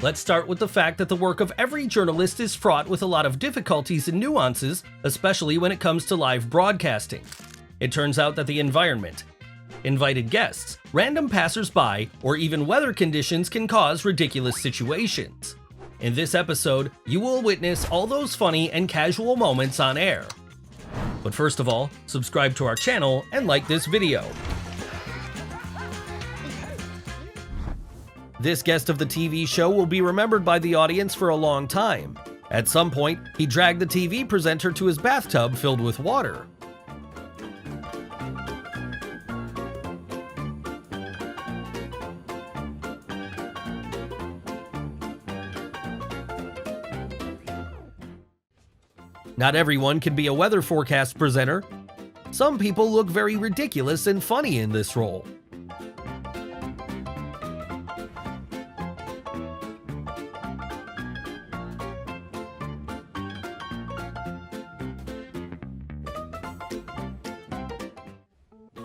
Let's start with the fact that the work of every journalist is fraught with a lot of difficulties and nuances, especially when it comes to live broadcasting. It turns out that the environment, invited guests, random passers-by, or even weather conditions can cause ridiculous situations. In this episode, you will witness all those funny and casual moments on air. But first of all, subscribe to our channel and like this video. This guest of the TV show will be remembered by the audience for a long time. At some point, he dragged the TV presenter to his bathtub filled with water. Not everyone can be a weather forecast presenter. Some people look very ridiculous and funny in this role.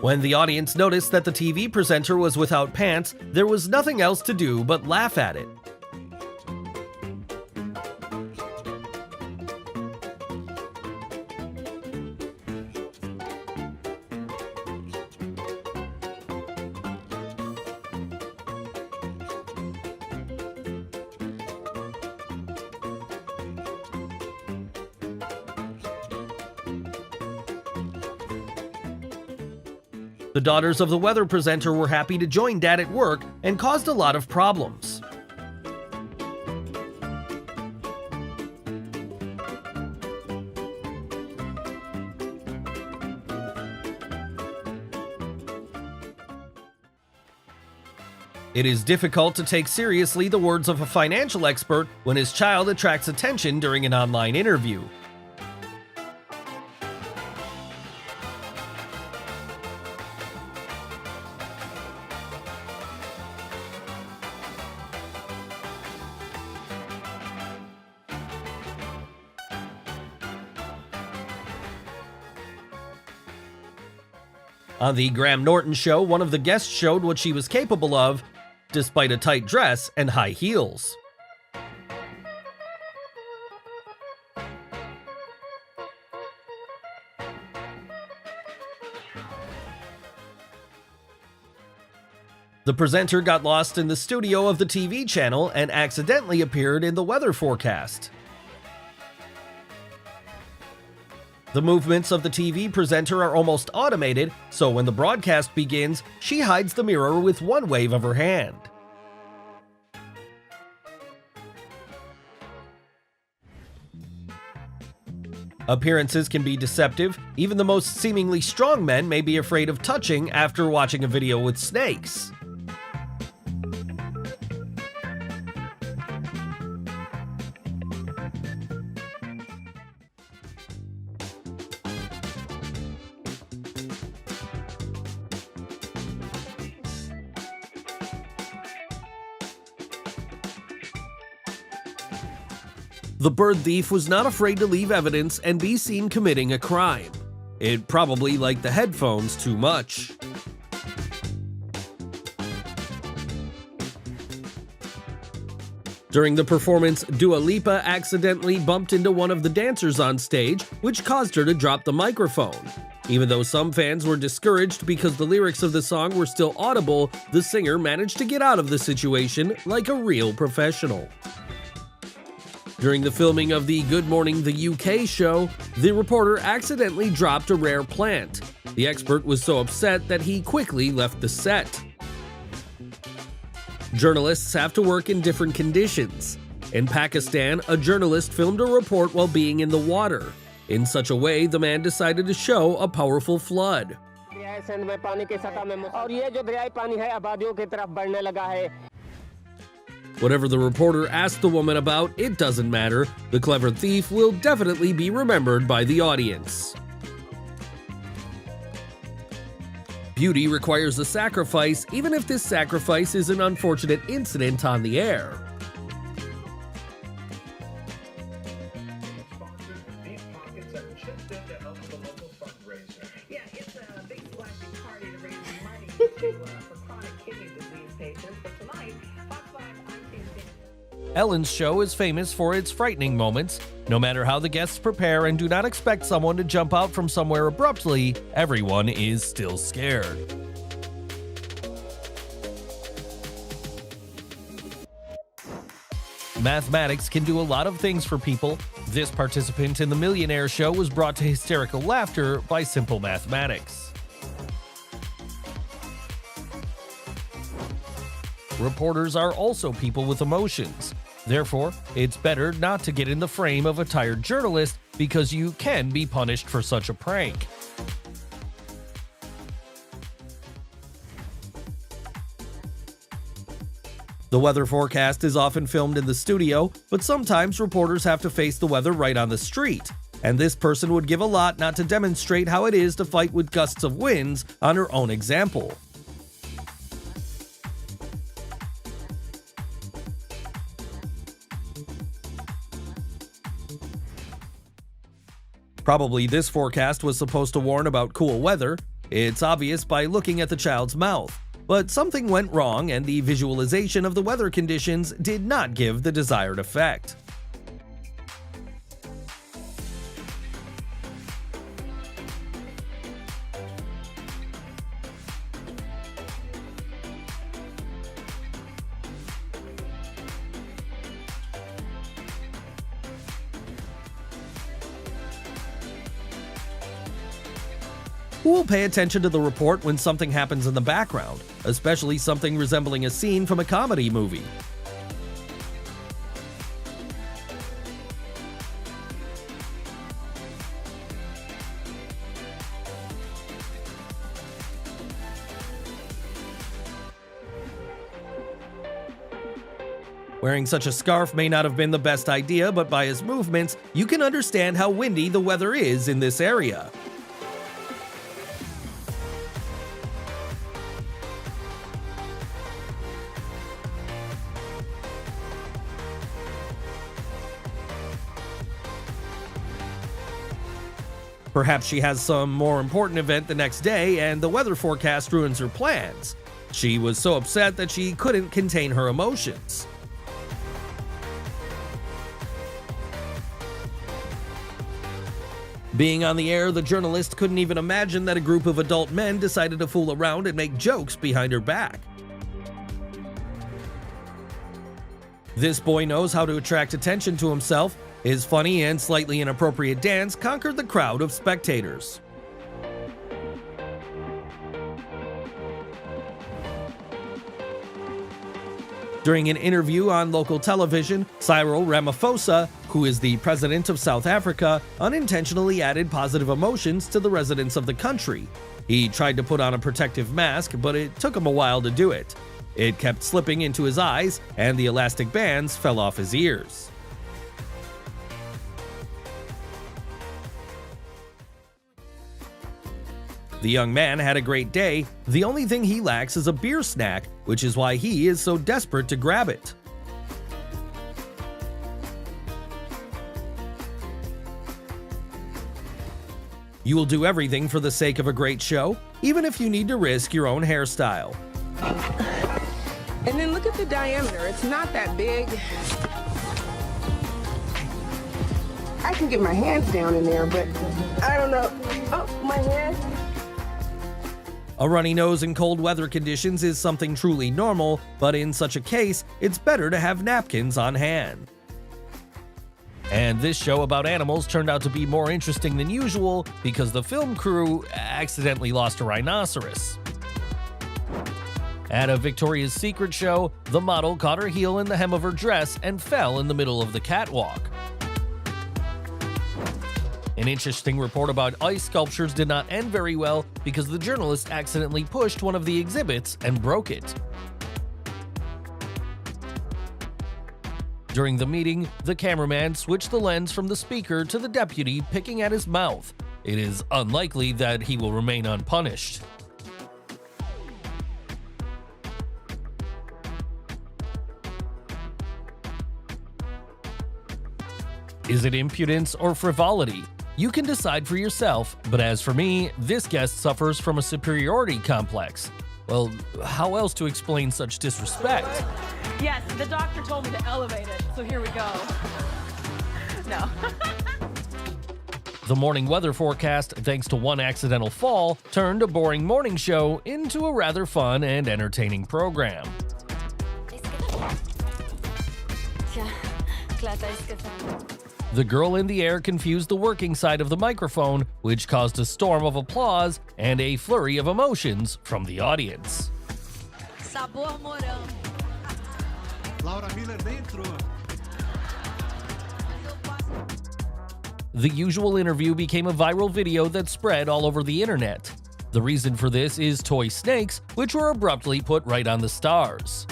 When the audience noticed that the TV presenter was without pants, there was nothing else to do but laugh at it. The daughters of the weather presenter were happy to join Dad at work and caused a lot of problems. It is difficult to take seriously the words of a financial expert when his child attracts attention during an online interview. On the Graham Norton show, one of the guests showed what she was capable of, despite a tight dress and high heels. The presenter got lost in the studio of the TV channel and accidentally appeared in the weather forecast. The movements of the TV presenter are almost automated, so when the broadcast begins, she hides the mirror with one wave of her hand. Appearances can be deceptive. Even the most seemingly strong men may be afraid of touching after watching a video with snakes. The bird thief was not afraid to leave evidence and be seen committing a crime. It probably liked the headphones too much. During the performance, Dua Lipa accidentally bumped into one of the dancers on stage, which caused her to drop the microphone. Even though some fans were discouraged because the lyrics of the song were still audible, the singer managed to get out of the situation like a real professional. During the filming of the Good Morning the UK show, the reporter accidentally dropped a rare plant. The expert was so upset that he quickly left the set. Journalists have to work in different conditions. In Pakistan, a journalist filmed a report while being in the water. In such a way, the man decided to show a powerful flood. Whatever the reporter asked the woman about, it doesn't matter. The clever thief will definitely be remembered by the audience. Beauty requires a sacrifice, even if this sacrifice is an unfortunate incident on the air. Yeah, it's a big splashy party to raise money for chronic kidney disease patients. But tonight, Fox 5 on TV. Ellen's show is famous for its frightening moments. No matter how the guests prepare and do not expect someone to jump out from somewhere abruptly, everyone is still scared. Mathematics can do a lot of things for people. This participant in the Millionaire Show was brought to hysterical laughter by simple mathematics. Reporters are also people with emotions. Therefore, it's better not to get in the frame of a tired journalist because you can be punished for such a prank. The weather forecast is often filmed in the studio, but sometimes reporters have to face the weather right on the street. And this person would give a lot not to demonstrate how it is to fight with gusts of winds on her own example. Probably this forecast was supposed to warn about cool weather. It's obvious by looking at the child's mouth. But something went wrong and the visualization of the weather conditions did not give the desired effect. Who will pay attention to the report when something happens in the background, especially something resembling a scene from a comedy movie? Wearing such a scarf may not have been the best idea, but by his movements, you can understand how windy the weather is in this area. Perhaps she has some more important event the next day and the weather forecast ruins her plans. She was so upset that she couldn't contain her emotions. Being on the air, the journalist couldn't even imagine that a group of adult men decided to fool around and make jokes behind her back. This boy knows how to attract attention to himself. His funny and slightly inappropriate dance conquered the crowd of spectators. During an interview on local television, Cyril Ramaphosa, who is the president of South Africa, unintentionally added positive emotions to the residents of the country. He tried to put on a protective mask, but it took him a while to do it. It kept slipping into his eyes, and the elastic bands fell off his ears. The young man had a great day. The only thing he lacks is a beer snack, which is why he is so desperate to grab it. You will do everything for the sake of a great show, even if you need to risk your own hairstyle. And then look at the diameter. It's not that big. I can get my hands down in there, but I don't know. Oh, my hand. A runny nose in cold weather conditions is something truly normal, but in such a case, it's better to have napkins on hand. And this show about animals turned out to be more interesting than usual because the film crew accidentally lost a rhinoceros. At a Victoria's Secret show, the model caught her heel in the hem of her dress and fell in the middle of the catwalk. An interesting report about ice sculptures did not end very well because the journalist accidentally pushed one of the exhibits and broke it. During the meeting, the cameraman switched the lens from the speaker to the deputy picking at his mouth. It is unlikely that he will remain unpunished. Is it impudence or frivolity? You can decide for yourself, but as for me, this guest suffers from a superiority complex. Well, how else to explain such disrespect? Yes, the doctor told me to elevate it, so here we go. No. The morning weather forecast, thanks to one accidental fall, turned a boring morning show into a rather fun and entertaining program. The girl in the air confused the working side of the microphone, which caused a storm of applause and a flurry of emotions from the audience. Sabor morango. Laura Miller dentro. The usual interview became a viral video that spread all over the internet. The reason for this is toy snakes, which were abruptly put right on the stars.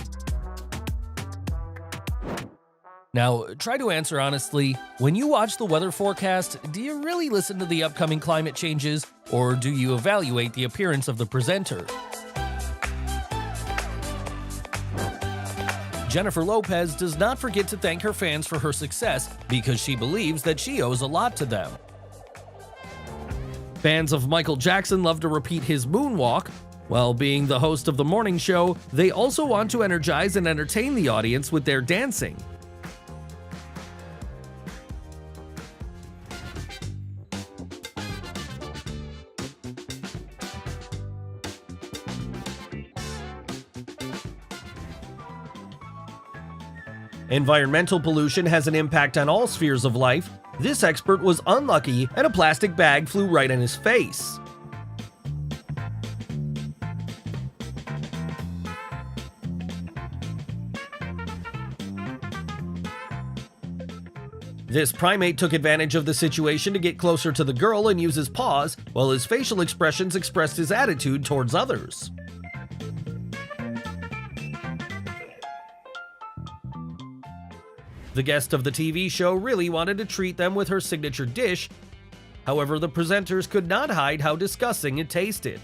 Now, try to answer honestly, when you watch the weather forecast, do you really listen to the upcoming climate changes, or do you evaluate the appearance of the presenter? Jennifer Lopez does not forget to thank her fans for her success because she believes that she owes a lot to them. Fans of Michael Jackson love to repeat his moonwalk. While being the host of the morning show, they also want to energize and entertain the audience with their dancing. Environmental pollution has an impact on all spheres of life. This expert was unlucky and a plastic bag flew right in his face. This primate took advantage of the situation to get closer to the girl and use his paws, while his facial expressions expressed his attitude towards others. The guest of the TV show really wanted to treat them with her signature dish. However, the presenters could not hide how disgusting it tasted.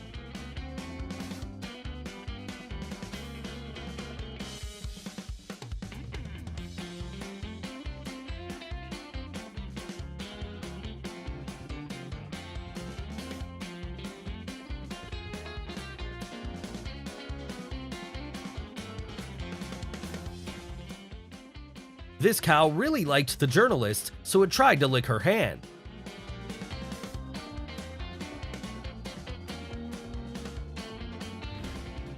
This cow really liked the journalist, so it tried to lick her hand.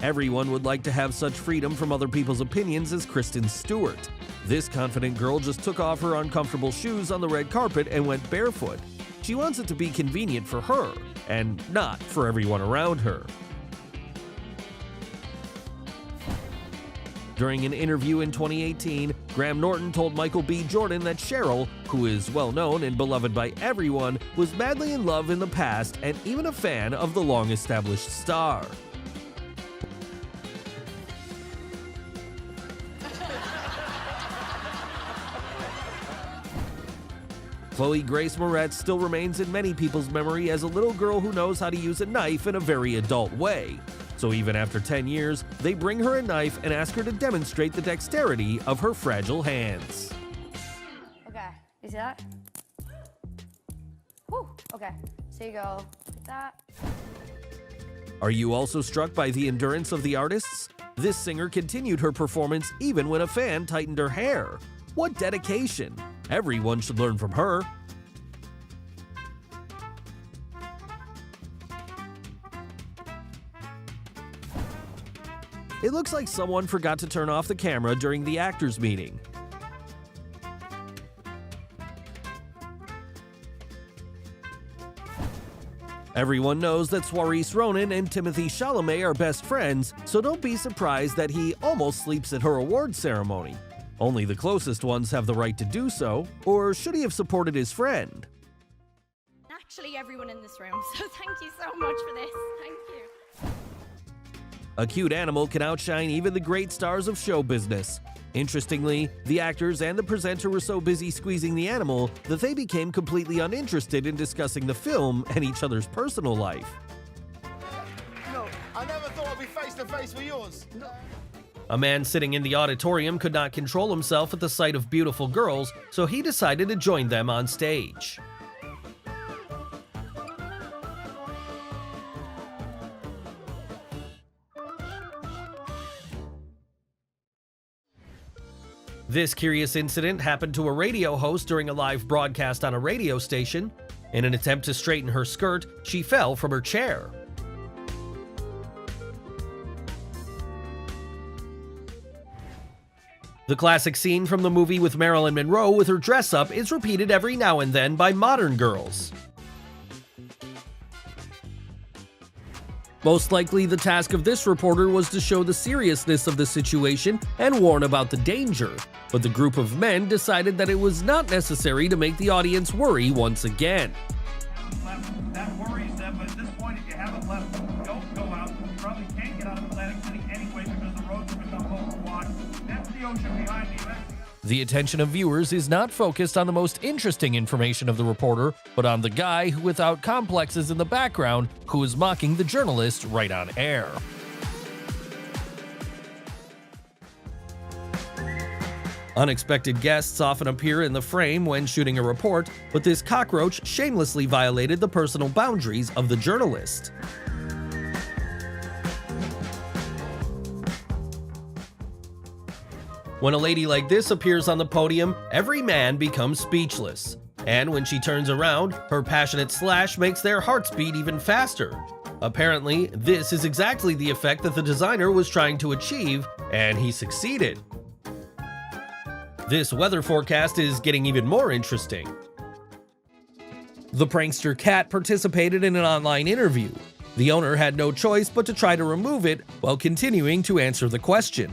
Everyone would like to have such freedom from other people's opinions as Kristen Stewart. This confident girl just took off her uncomfortable shoes on the red carpet and went barefoot. She wants it to be convenient for her, and not for everyone around her. During an interview in 2018, Graham Norton told Michael B. Jordan that Cheryl, who is well known and beloved by everyone, was madly in love in the past and even a fan of the long-established star. Chloe Grace Moretz still remains in many people's memory as a little girl who knows how to use a knife in a very adult way. So even after 10 years, they bring her a knife and ask her to demonstrate the dexterity of her fragile hands. Okay, you see that? Whew, okay, so you go like that. Are you also struck by the endurance of the artists? This singer continued her performance even when a fan tightened her hair. What dedication! Everyone should learn from her. It looks like someone forgot to turn off the camera during the actors' meeting. Everyone knows that Saoirse Ronan and Timothée Chalamet are best friends, so don't be surprised that he almost sleeps at her award ceremony. Only the closest ones have the right to do so, or should he have supported his friend? Actually, everyone in this room, so thank you so much for this. Thank you. A cute animal can outshine even the great stars of show business. Interestingly, the actors and the presenter were so busy squeezing the animal that they became completely uninterested in discussing the film and each other's personal life. No, I never thought I'd be face to face with yours. No. A man sitting in the auditorium could not control himself at the sight of beautiful girls, so he decided to join them on stage. This curious incident happened to a radio host during a live broadcast on a radio station. In an attempt to straighten her skirt, she fell from her chair. The classic scene from the movie with Marilyn Monroe with her dress up is repeated every now and then by modern girls. Most likely, the task of this reporter was to show the seriousness of the situation and warn about the danger, but the group of men decided that it was not necessary to make the audience worry once again. That worries them, but at this point, if you haven't left, don't go out. You probably can't get out of Atlantic City anyway because the roads have become overwashed. That's the ocean behind you. The attention of viewers is not focused on the most interesting information of the reporter, but on the guy without complexes in the background who is mocking the journalist right on air. Unexpected guests often appear in the frame when shooting a report, but this cockroach shamelessly violated the personal boundaries of the journalist. When a lady like this appears on the podium, every man becomes speechless. And when she turns around, her passionate slash makes their hearts beat even faster. Apparently, this is exactly the effect that the designer was trying to achieve, and he succeeded. This weather forecast is getting even more interesting. The prankster cat participated in an online interview. The owner had no choice but to try to remove it while continuing to answer the question.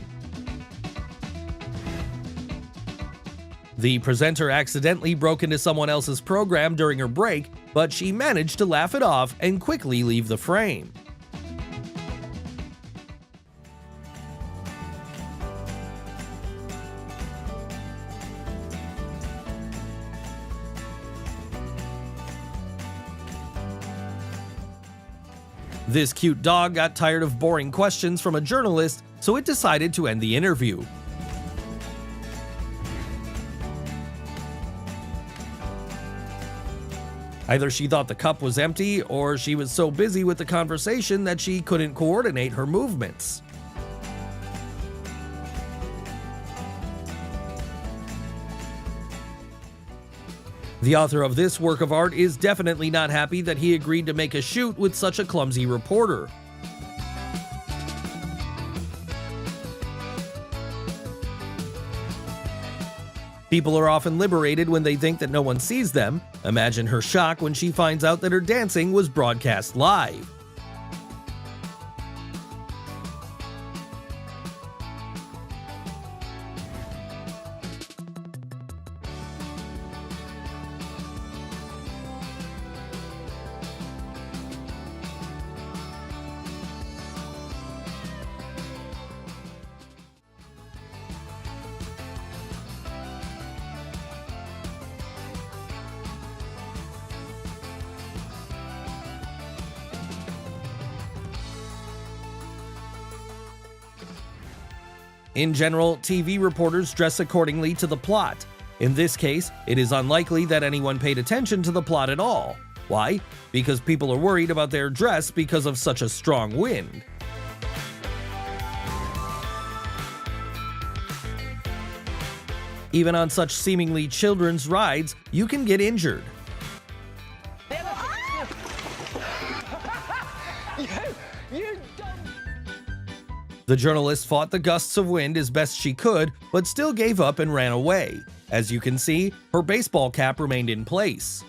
The presenter accidentally broke into someone else's program during her break, but she managed to laugh it off and quickly leave the frame. This cute dog got tired of boring questions from a journalist, so it decided to end the interview. Either she thought the cup was empty, or she was so busy with the conversation that she couldn't coordinate her movements. The author of this work of art is definitely not happy that he agreed to make a shoot with such a clumsy reporter. People are often liberated when they think that no one sees them. Imagine her shock when she finds out that her dancing was broadcast live. In general, TV reporters dress accordingly to the plot. In this case, it is unlikely that anyone paid attention to the plot at all. Why? Because people are worried about their dress because of such a strong wind. Even on such seemingly children's rides, you can get injured. The journalist fought the gusts of wind as best she could, but still gave up and ran away. As you can see, her baseball cap remained in place.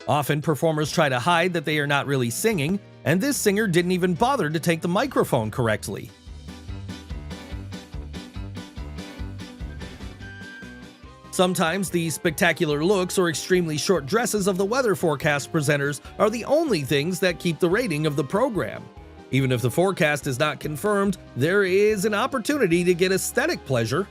Often, performers try to hide that they are not really singing, and this singer didn't even bother to take the microphone correctly. Sometimes the spectacular looks or extremely short dresses of the weather forecast presenters are the only things that keep the rating of the program. Even if the forecast is not confirmed, there is an opportunity to get aesthetic pleasure.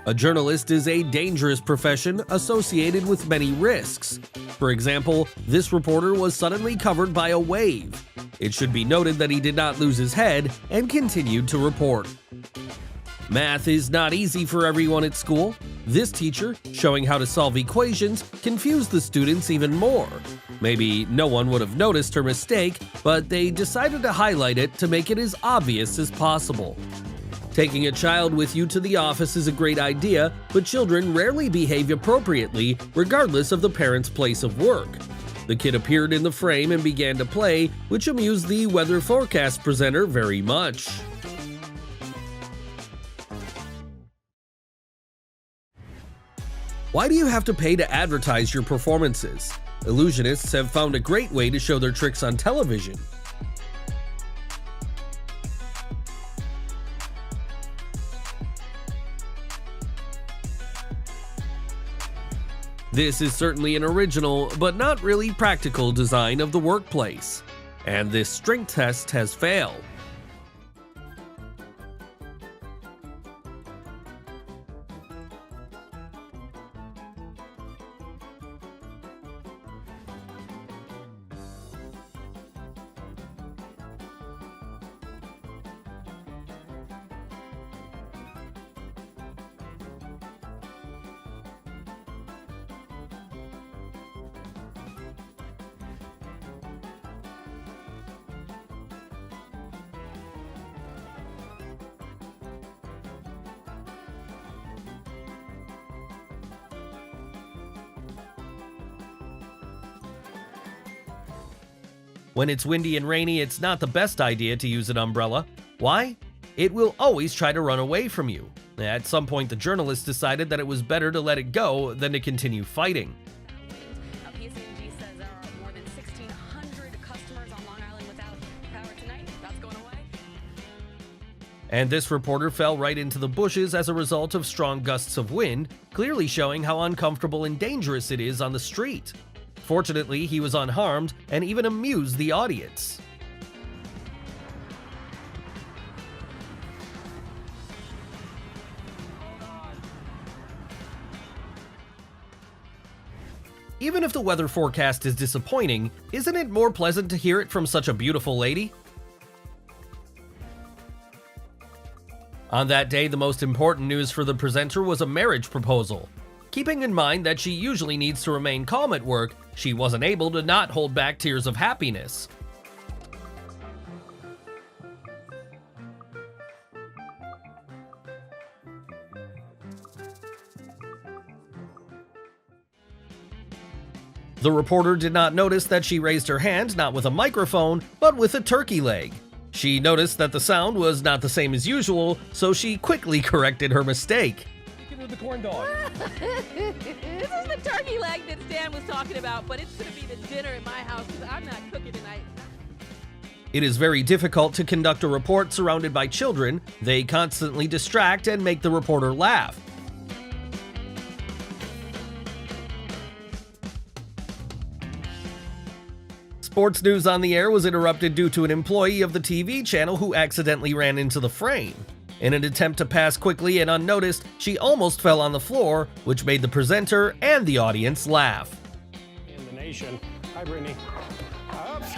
A journalist is a dangerous profession associated with many risks. For example, this reporter was suddenly covered by a wave. It should be noted that he did not lose his head and continued to report. Math is not easy for everyone at school. This teacher, showing how to solve equations, confused the students even more. Maybe no one would have noticed her mistake, but they decided to highlight it to make it as obvious as possible. Taking a child with you to the office is a great idea, but children rarely behave appropriately regardless of the parent's place of work. The kid appeared in the frame and began to play, which amused the weather forecast presenter very much. Why do you have to pay to advertise your performances? Illusionists have found a great way to show their tricks on television. This is certainly an original, but not really practical design of the workplace. And this strength test has failed. When it's windy and rainy, it's not the best idea to use an umbrella. Why? It will always try to run away from you. At some point, the journalist decided that it was better to let it go than to continue fighting. PSE&G says there are more than 1,600 customers on Long Island without power tonight. That's going away. And this reporter fell right into the bushes as a result of strong gusts of wind, clearly showing how uncomfortable and dangerous it is on the street. Fortunately, he was unharmed and even amused the audience. Even if the weather forecast is disappointing, isn't it more pleasant to hear it from such a beautiful lady? On that day, the most important news for the presenter was a marriage proposal. Keeping in mind that she usually needs to remain calm at work, she wasn't able to not hold back tears of happiness. The reporter did not notice that she raised her hand not with a microphone, but with a turkey leg. She noticed that the sound was not the same as usual, so she quickly corrected her mistake. Give her the corn dog. This is the turkey leg that Stan was talking about, but it's going to be the dinner at my house because I'm not cooking tonight. It is very difficult to conduct a report surrounded by children. They constantly distract and make the reporter laugh. Sports news on the air was interrupted due to an employee of the TV channel who accidentally ran into the frame. In an attempt to pass quickly and unnoticed, she almost fell on the floor, which made the presenter and the audience laugh. In the nation. Hi, Brittany. Oops.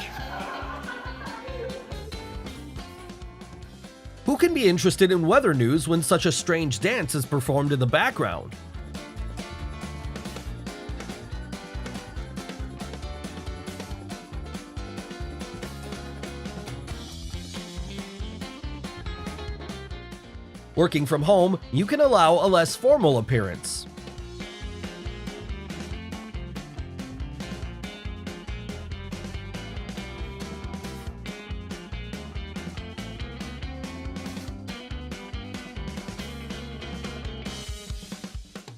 Who can be interested in weather news when such a strange dance is performed in the background? Working from home, you can allow a less formal appearance.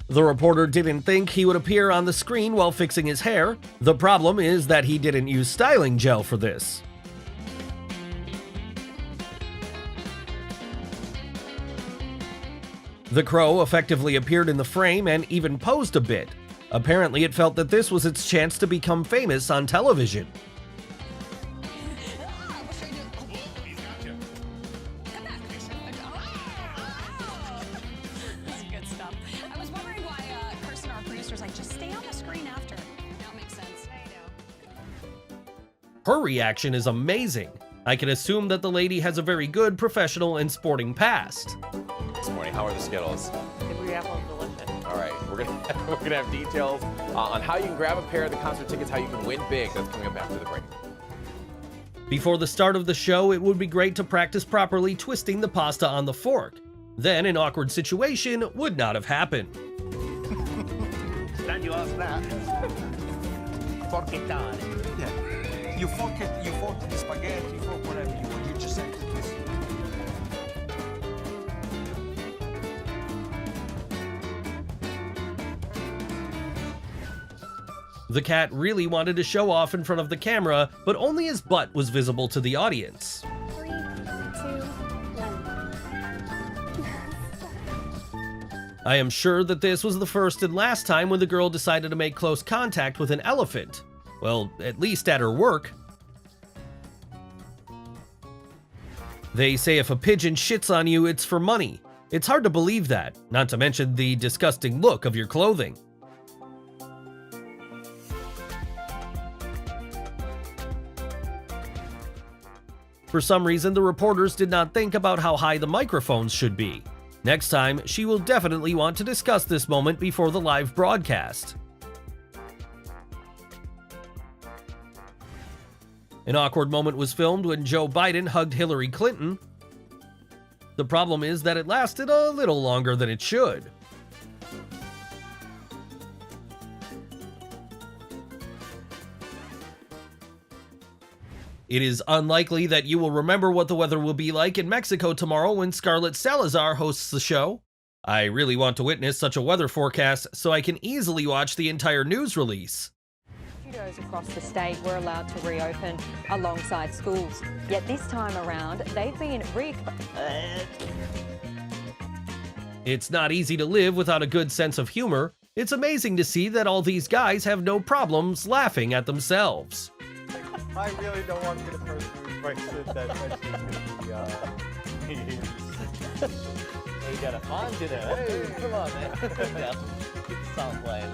The reporter didn't think he would appear on the screen while fixing his hair. The problem is that he didn't use styling gel for this. The crow effectively appeared in the frame and even posed a bit. Apparently, it felt that this was its chance to become famous on television. This is good stuff. I was wondering why Kirsten, our producer, is like, just stay on the screen after. That makes sense. I know. Her reaction is amazing. I can assume that the lady has a very good professional and sporting past. This morning, how are the Skittles? The apple is delicious. All right, We're gonna have details on how you can grab a pair of the concert tickets, how you can win big. That's coming up after the break. Before the start of the show, it would be great to practice properly twisting the pasta on the fork. Then an awkward situation would not have happened. Glad you asked that. Forchettare. Yeah. You fork the spaghetti, you fork whatever you want. You just have to twist it. The cat really wanted to show off in front of the camera, but only his butt was visible to the audience. 3, 2, 1. I am sure that this was the first and last time when the girl decided to make close contact with an elephant. Well, at least at her work. They say if a pigeon shits on you, it's for money. It's hard to believe that, not to mention the disgusting look of your clothing. For some reason, the reporters did not think about how high the microphones should be. Next time, she will definitely want to discuss this moment before the live broadcast. An awkward moment was filmed when Joe Biden hugged Hillary Clinton. The problem is that it lasted a little longer than it should. It is unlikely that you will remember what the weather will be like in Mexico tomorrow when Scarlett Salazar hosts the show. I really want to witness such a weather forecast so I can easily watch the entire news release. Studios across the state were allowed to reopen alongside schools. Yet this time around, they've been It's not easy to live without a good sense of humor. It's amazing to see that all these guys have no problems laughing at themselves. I really don't want to be the person who breaks it that he is. You got a Honda there. Hey, come on, man. Stop playing.